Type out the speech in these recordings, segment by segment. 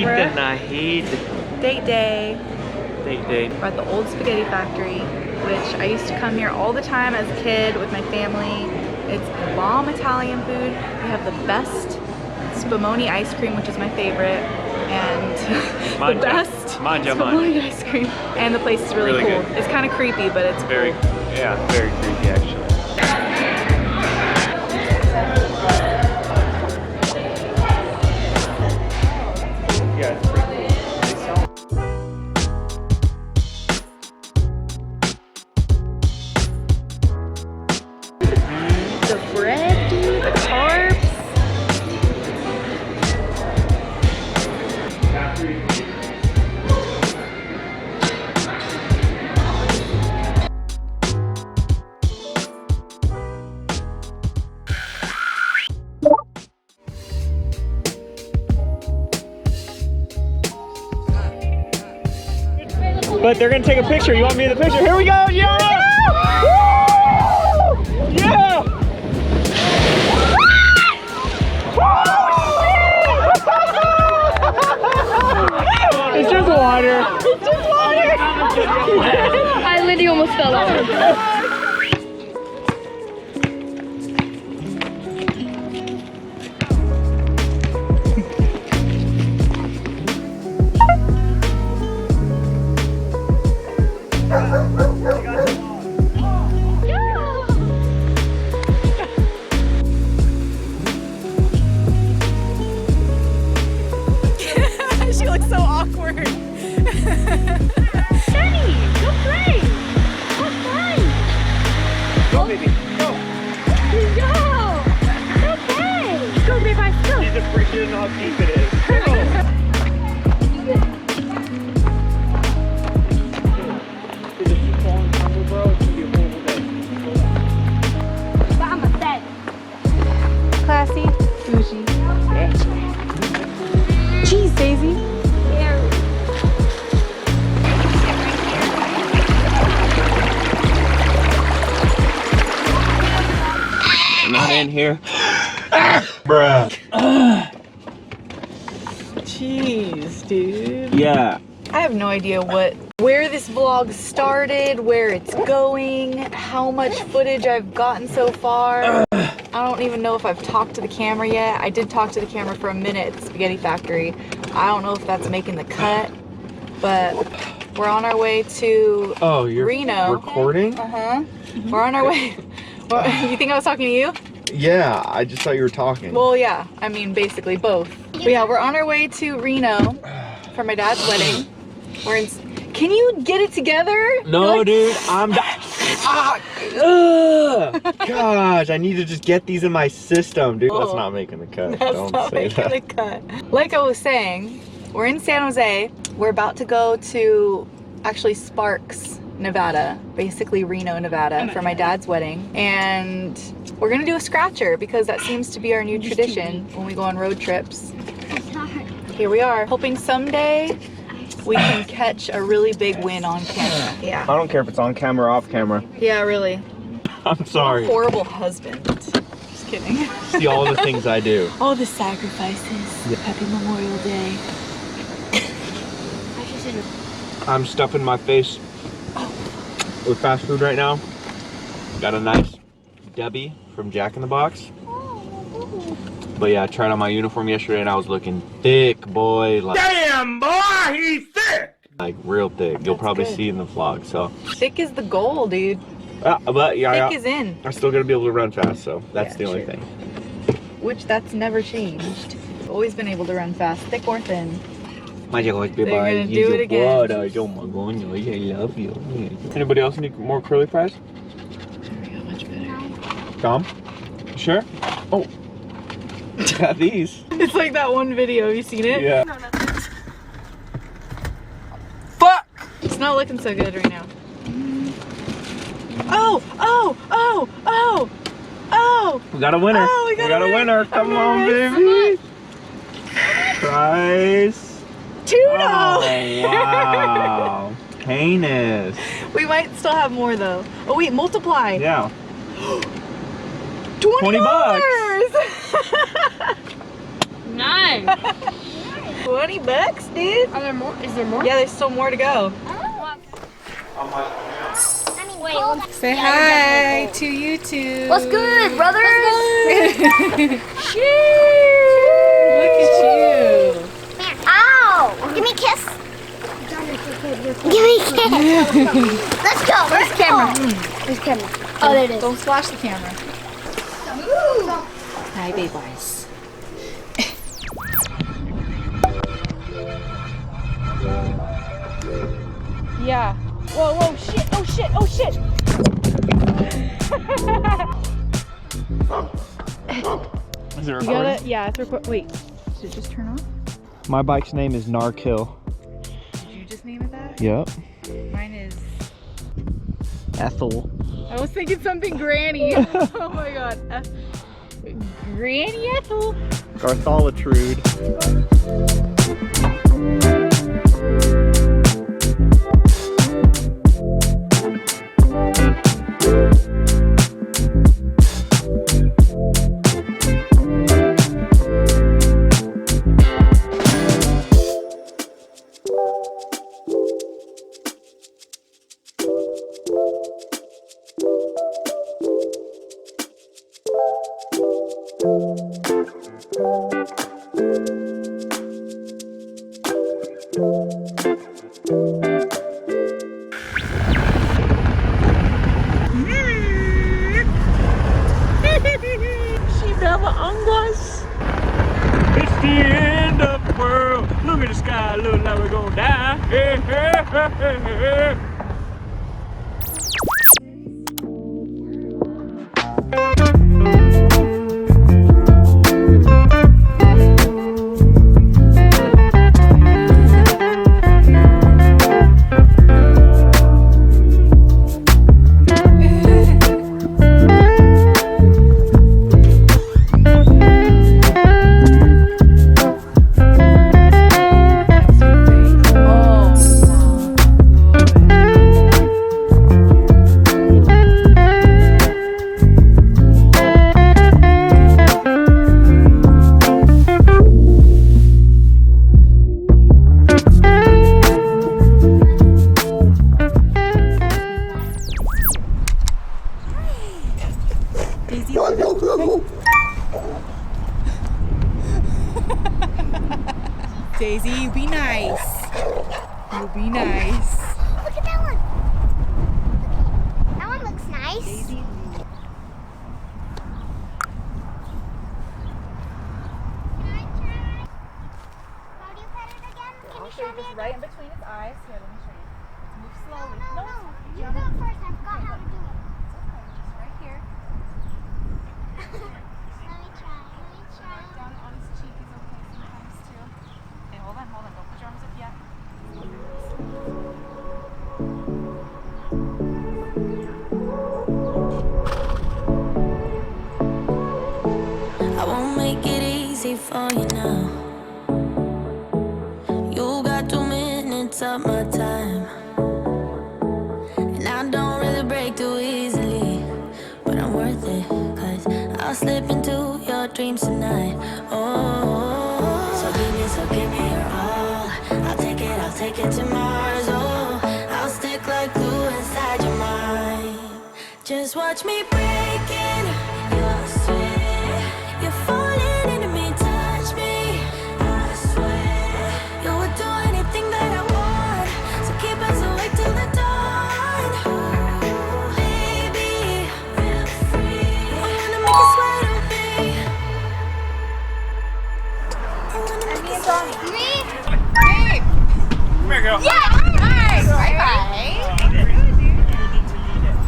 camera. Date day. We're at the old spaghetti factory, which I used to come here all the time as a kid with my family. It's bomb Italian food. We have the best spumoni ice cream, which is my favorite, and the best spumoni ice cream. And the place is really cool. Good. It's kind of creepy, but it's very cool. Yeah, very creepy actually. Yeah, it's pretty cool. The bread, dude, the carbs. But they're gonna take a picture. You want me in the picture? Here we go! Yeah! Woo! Yeah! It's just water. It's just water. I literally almost fell off. She looks so awkward. Daddy, go play. Go play. Go, baby. Go. Go. Go play. Go, baby. Go. She's appreciating how deep it is. Go. If you fall in trouble, bro, it's gonna be a horrible day. But I'm a bed. Classy, bougie. Jeez, Daisy. Not in here. Bruh. Jeez, dude. Yeah. I have no idea where this vlog started, where it's going, how much footage I've gotten so far. I don't even know if I've talked to the camera yet. I did talk to the camera for a minute at the Spaghetti Factory. I don't know if that's making the cut, but we're on our way to Reno. Recording? Uh-huh. We're on our way. You think I was talking to you? Yeah, I just thought you were talking. Well, yeah. I mean, basically both. But yeah, we're on our way to Reno for my dad's wedding. We're in. Can you get it together? No, dude, I'm. Gosh, I need to just get these in my system, dude. That's not making the cut. That's Don't not say making that. the cut. Like I was saying, we're in San Jose. We're about to go to actually Sparks, Nevada, basically Reno, Nevada, for my dad's wedding. And we're gonna do a scratcher because that seems to be our new tradition when we go on road trips. Here we are, hoping someday we can catch a really big win on camera. Yeah. I don't care if it's on camera or off camera. Yeah, really. I'm sorry. Horrible husband. Just kidding. See all the things I do. All the sacrifices. Yeah. Happy Memorial Day. I'm stuffing my face with fast food right now. Got a nice Debbie from Jack in the Box. But yeah, I tried on my uniform yesterday and I was looking thick, boy. Like, damn, boy, he's thick! Like, real thick. You'll probably see in the vlog, so. Thick is the goal, dude. But yeah, thick is in. I'm still gonna be able to run fast, so that's the only thing. Which, that's never changed. Always been able to run fast, thick or thin. They're gonna do it again. I love you. Anybody else need more curly fries? Tom? Sure? Oh. Got these. It's like that one video. Have you seen it? Yeah. Fuck! It's not looking so good right now. Oh! Oh! Oh! Oh! Oh! We got a winner. Oh, we got a winner. Come on, baby. Prize. $2! Oh, wow. Heinous. We might still have more though. Oh wait, multiply. Yeah. $20! Nice. $20, dude. Are there more? Is there more? Yeah, there's still more to go. Wait, Say hi to you two. what's good, brothers? Look at you. Ow! Give me a kiss. Give me a kiss. Let's go. Where's the camera? Where's the camera? Oh, there it is. Don't splash the camera. Hi, baby boys. Yeah. Whoa, whoa, shit, oh shit, oh shit. Is it You gotta, yeah, it's wait, did it just turn off? My bike's name is Narkill. Did you just name it that? Yep. Mine is, Ethel. I was thinking something granny. Oh my god. Granny Ethel. Gartholatrude. It's the end of the world. Look at the sky, look like we're gonna die. Hey, hey, hey, hey, hey. Daisy, you be nice. You be nice. Look at that one. That one looks nice. Daisy. How do you pet it again? Can you show me Just again? right in between its eyes. Here, let me show you. Move slowly. No. You do it first. I forgot how to do it. Just right here. Let me try. Down on his cheek is okay sometimes too. Okay, hold on. Don't put your arms up yet. I won't make it easy for you now. You got 2 minutes of my time, and I don't really break too easily, but I'm worth it, 'cause I'll slip into your dreams tonight. Oh, so give me your all. I'll take it to Mars. Oh, I'll stick like glue inside your mind. Just watch me breaking your sweat. You're falling into me, touch me. I swear you would do anything that I want, so keep us awake till the dawn. Baby, feel free. I wanna make you sweat on me. I wanna make you sweat on me. Here, girl. Yeah! Nice! Bye-bye.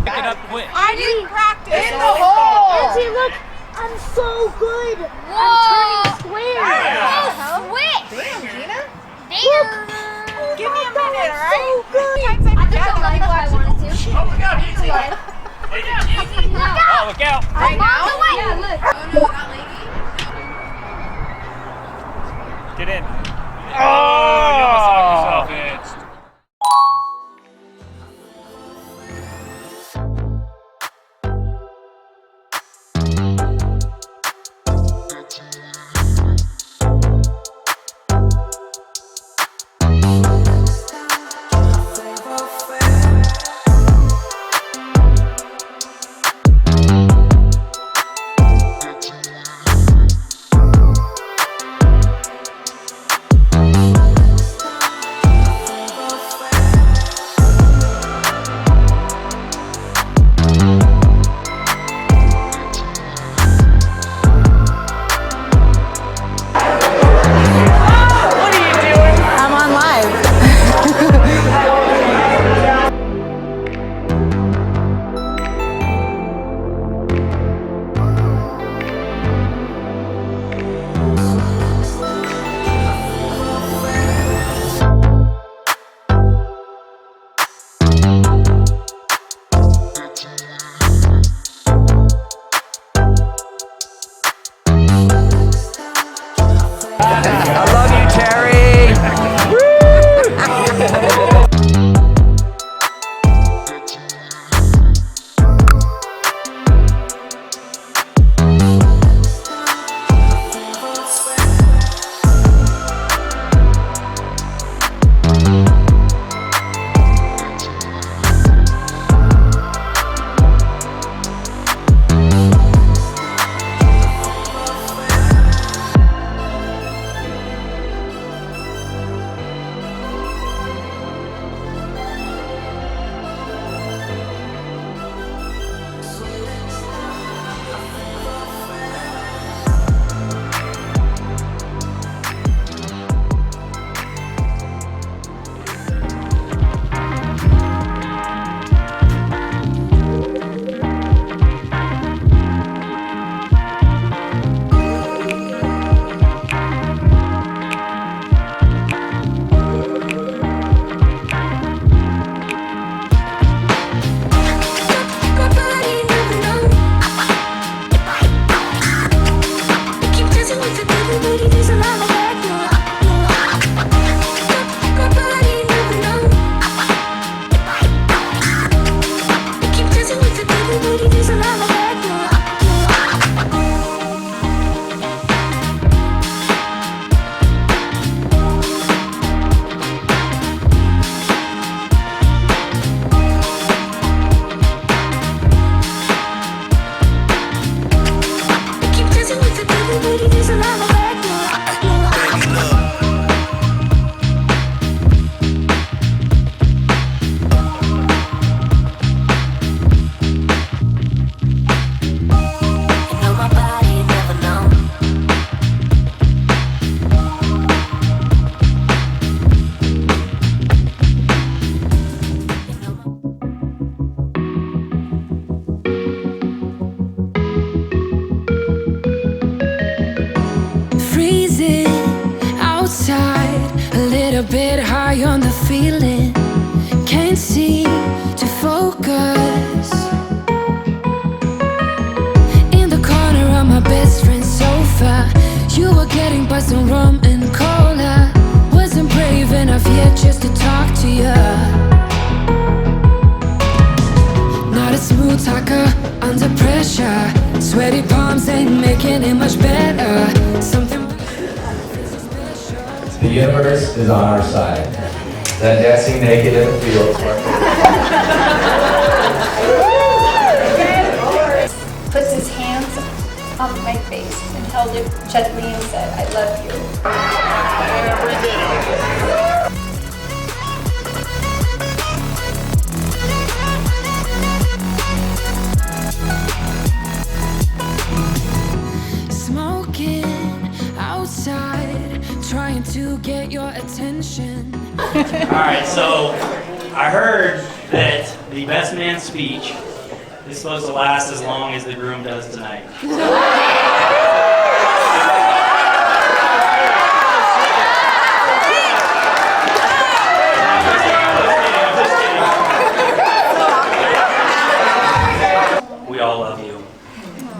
Pick it up quick. I didn't practice. In the hole. Auntie, look! I'm so good! Whoa. I'm turning square! Yeah. Oh, sweet! Damn, Gina. Damn! Give me a minute, all right? So good! I just don't like if I wanted to. Oh, look out, easy. Look out! Oh, look out. I'm on the way! Yeah, look. Oh, no, not lady. Get in. Oh, you almost knocked yourself in. Don't buy some rum and cola. Wasn't brave enough yet just to talk to ya. Not a smooth talker under pressure. Sweaty palms ain't making it much better. Something The universe is on our side. That dancing naked in the fields. Puts his hands on my face and held it gently and said, I love you. smoking outside, trying to get your attention. Alright, so I heard that the best man speech is supposed to last as long as the groom does tonight. We all love you.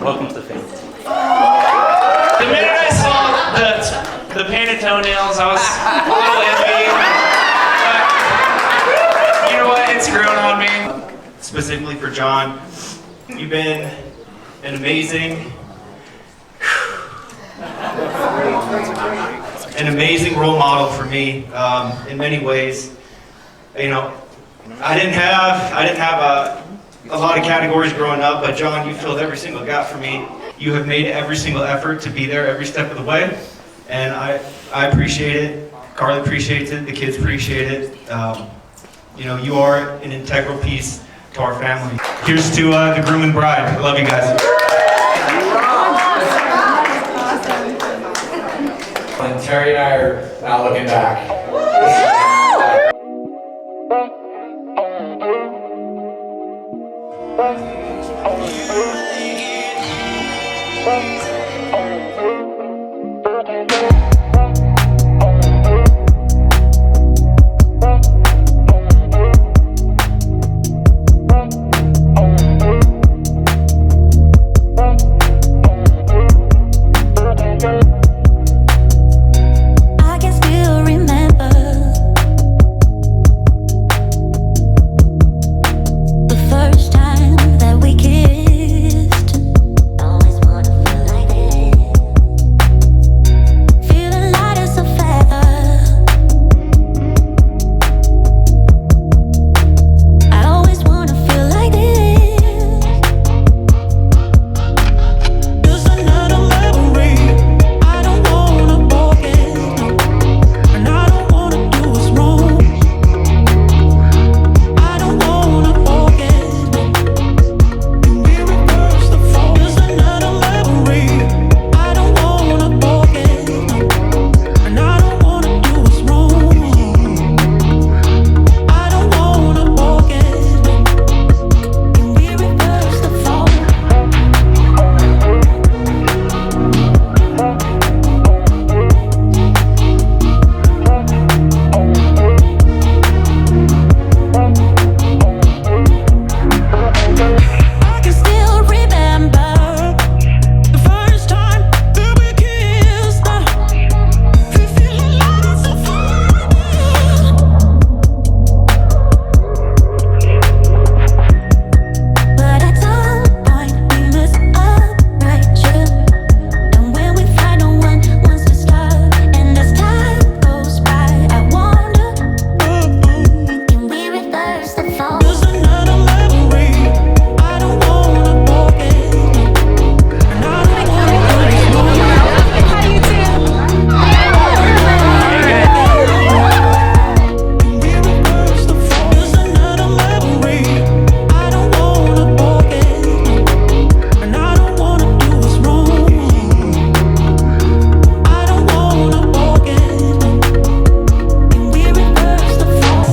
Welcome to the family. The minute I saw the painted toenails, I was a little envy. But you know what? It's grown on me. Specifically for John, you've been an amazing role model for me in many ways. You know, I didn't have a lot of categories growing up, but John, you filled every single gap for me. You have made every single effort to be there every step of the way, and I appreciate it. Carly appreciates it. The kids appreciate it. You know, you are an integral piece to our family. Here's to the groom and bride. I love you guys. And Terry and I are not looking back. I can still remember the first time that we kissed. Always wanna feel like this, feeling light as a feather. I always wanna feel like this. Just another memory. I don't wanna forget, and I don't wanna do what's wrong. I don't wanna forget, and we reverse the fall. Just another memory. I don't wanna forget, and I don't wanna do what's wrong. I don't wanna forget, and we reverse the fall. I can still remember the first time that we kissed. Feeling like it's a fire. But at some point we must upright you. And when we find no one wants to start, and as time goes by, I wonder, can we reverse the fall? Just another memory. I don't wanna forget, and I don't wanna do this wrong. How you do? Can we reverse the fall? Just another memory. I don't wanna forget, and I don't wanna do what's wrong. I don't wanna forget, can we reverse the fall?